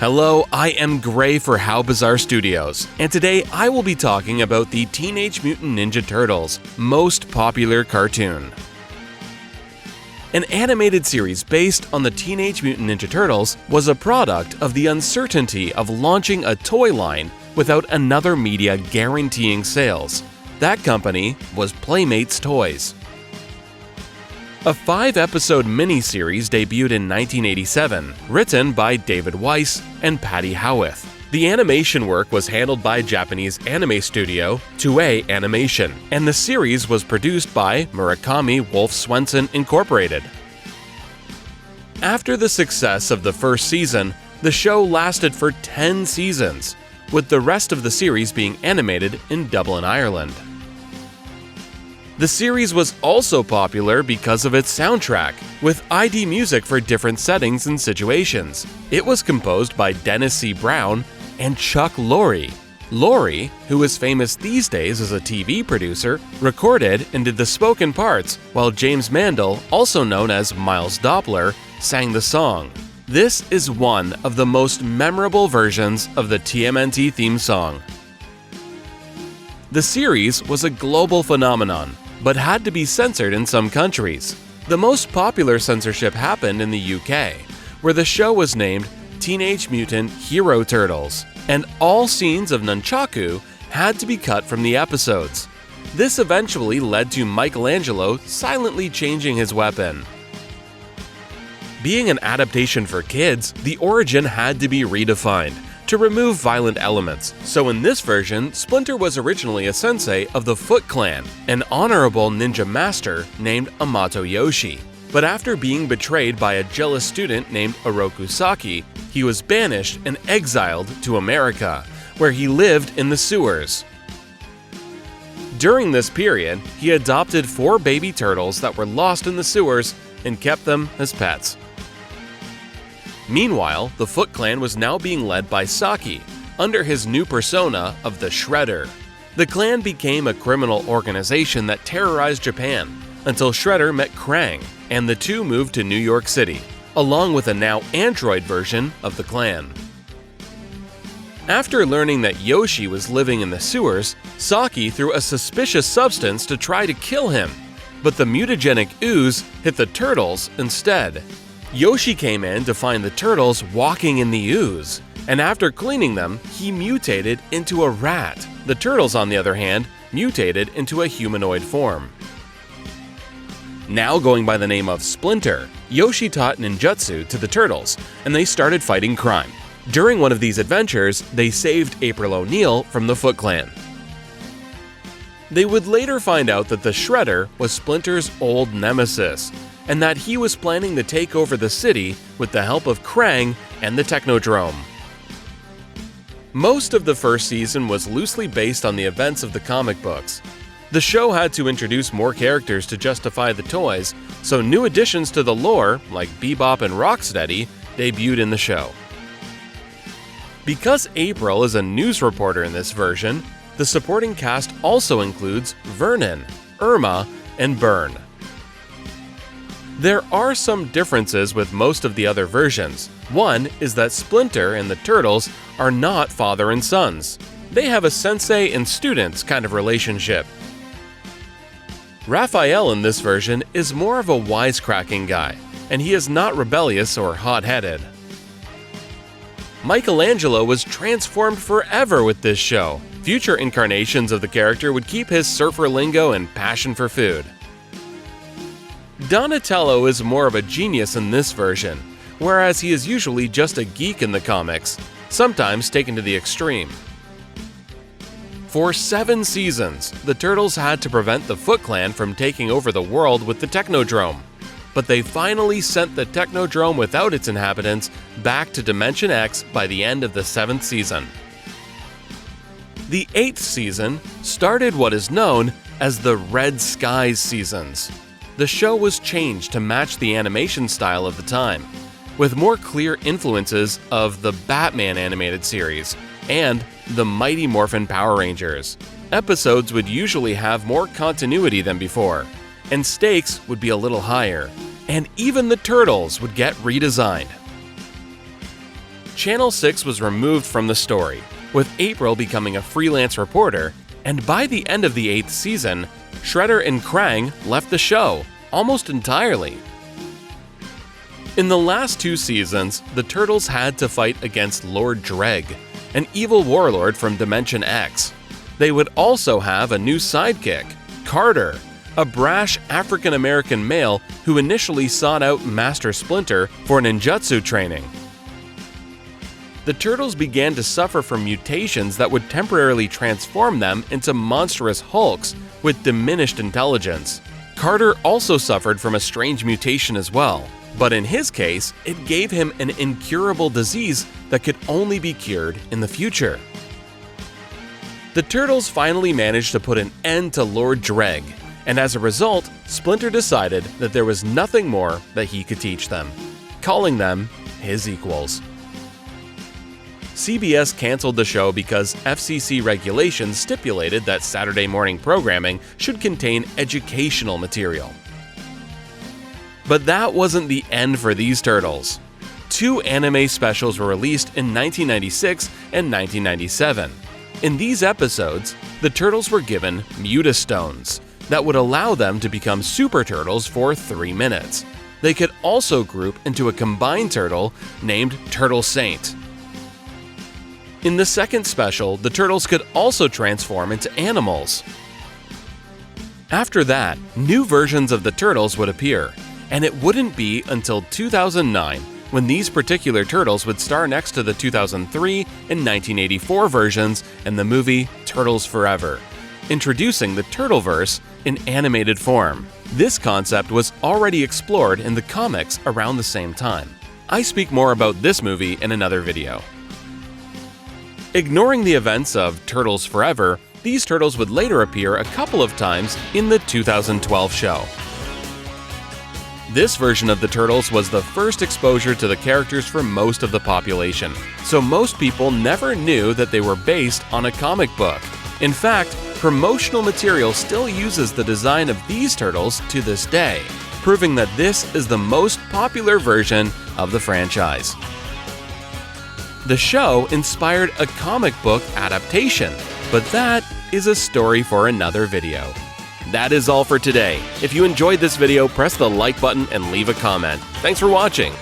Hello, I am Gray for How Bizarre Studios, and today I will be talking about the Teenage Mutant Ninja Turtles' most popular cartoon. An animated series based on the Teenage Mutant Ninja Turtles was a product of the uncertainty of launching a toy line without another media guaranteeing sales. That company was Playmates Toys. A 5-episode miniseries debuted in 1987, written by David Weiss and Patty Howarth. The animation work was handled by Japanese anime studio Toei Animation, and the series was produced by Murakami Wolf Swenson Incorporated. After the success of the first season, the show lasted for 10 seasons, with the rest of the series being animated in Dublin, Ireland. The series was also popular because of its soundtrack, with ID music for different settings and situations. It was composed by Dennis C. Brown and Chuck Lorre. Lorre, who is famous these days as a TV producer, recorded and did the spoken parts, while James Mandel, also known as Miles Doppler, sang the song. This is one of the most memorable versions of the TMNT theme song. The series was a global phenomenon, but had to be censored in some countries. The most popular censorship happened in the UK, where the show was named Teenage Mutant Hero Turtles, and all scenes of nunchaku had to be cut from the episodes. This eventually led to Michelangelo silently changing his weapon. Being an adaptation for kids, the origin had to be redefined to remove violent elements, so in this version, Splinter was originally a sensei of the Foot Clan, an honorable ninja master named Amato Yoshi. But after being betrayed by a jealous student named Oroku Saki, he was banished and exiled to America, where he lived in the sewers. During this period, he adopted 4 baby turtles that were lost in the sewers and kept them as pets. Meanwhile, the Foot Clan was now being led by Saki, under his new persona of the Shredder. The clan became a criminal organization that terrorized Japan, until Shredder met Krang, and the two moved to New York City, along with a now android version of the clan. After learning that Yoshi was living in the sewers, Saki threw a suspicious substance to try to kill him, but the mutagenic ooze hit the turtles instead. Yoshi came in to find the turtles walking in the ooze, and after cleaning them, he mutated into a rat. The turtles, on the other hand, mutated into a humanoid form. Now going by the name of Splinter, Yoshi taught ninjutsu to the turtles, and they started fighting crime. During one of these adventures, they saved April O'Neil from the Foot Clan. They would later find out that the Shredder was Splinter's old nemesis, and that he was planning to take over the city with the help of Krang and the Technodrome. Most of the first season was loosely based on the events of the comic books. The show had to introduce more characters to justify the toys, so new additions to the lore, like Bebop and Rocksteady, debuted in the show. Because April is a news reporter in this version, the supporting cast also includes Vernon, Irma, and Byrne. There are some differences with most of the other versions. One is that Splinter and the Turtles are not father and sons. They have a sensei and students kind of relationship. Raphael in this version is more of a wisecracking guy, and he is not rebellious or hot-headed. Michelangelo was transformed forever with this show. Future incarnations of the character would keep his surfer lingo and passion for food. Donatello is more of a genius in this version, whereas he is usually just a geek in the comics, sometimes taken to the extreme. For 7 seasons, the Turtles had to prevent the Foot Clan from taking over the world with the Technodrome, but they finally sent the Technodrome without its inhabitants back to Dimension X by the end of the 7th season. The 8th season started what is known as the Red Skies seasons. The show was changed to match the animation style of the time, with more clear influences of the Batman animated series and the Mighty Morphin Power Rangers. Episodes would usually have more continuity than before, and stakes would be a little higher, and even the Turtles would get redesigned. Channel 6 was removed from the story, with April becoming a freelance reporter, and by the end of the 8th season, Shredder and Krang left the show almost entirely. In the last 2 seasons, the Turtles had to fight against Lord Dreg, an evil warlord from Dimension X. They would also have a new sidekick, Carter, a brash African-American male who initially sought out Master Splinter for ninjutsu training. The Turtles began to suffer from mutations that would temporarily transform them into monstrous hulks with diminished intelligence. Carter also suffered from a strange mutation as well, but in his case, it gave him an incurable disease that could only be cured in the future. The Turtles finally managed to put an end to Lord Dreg, and as a result, Splinter decided that there was nothing more that he could teach them, calling them his equals. CBS canceled the show because FCC regulations stipulated that Saturday morning programming should contain educational material. But that wasn't the end for these Turtles. 2 anime specials were released in 1996 and 1997. In these episodes, the Turtles were given Mutastones that would allow them to become Super Turtles for 3 minutes. They could also group into a combined turtle named Turtle Saint. In the second special, the Turtles could also transform into animals. After that, new versions of the Turtles would appear, and it wouldn't be until 2009 when these particular Turtles would star next to the 2003 and 1984 versions in the movie Turtles Forever, introducing the Turtleverse in animated form. This concept was already explored in the comics around the same time. I speak more about this movie in another video. Ignoring the events of Turtles Forever, these Turtles would later appear a couple of times in the 2012 show. This version of the Turtles was the first exposure to the characters for most of the population, so most people never knew that they were based on a comic book. In fact, promotional material still uses the design of these Turtles to this day, proving that this is the most popular version of the franchise. The show inspired a comic book adaptation, but that is a story for another video. That is all for today. If you enjoyed this video, press the like button and leave a comment. Thanks for watching.